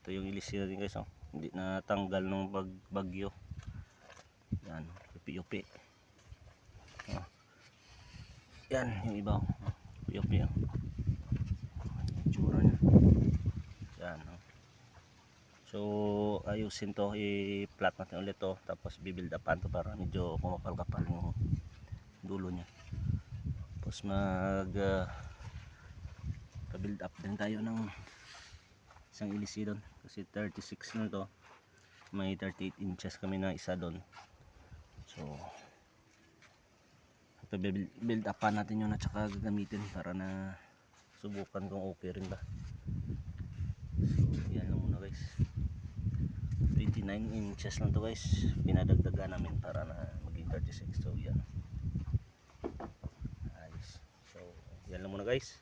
Ito yung ilisi natin guys, oh. Hindi na tanggal ng bagyo. Yan, yupi-yupi. Oh. Yan, yung iba, oh. Yupi-yupi, oh. Yung tsura niya. Yan, oh. So ayusin to, i-flat natin ulit to, tapos bibuild upan to para medyo kumapal-kapal yung dulo niya. Tapos pa-build up din tayo ng isang ilisi doon kasi 36 na to, may 38 inches kami na isa doon. So build upan natin yun at saka gagamitin para na subukan kung okay rin ba. So yan lang muna guys, 29 inches lang to guys, pinadagdagan namin para na maging 36. So yan, ayos. So yan lang muna guys.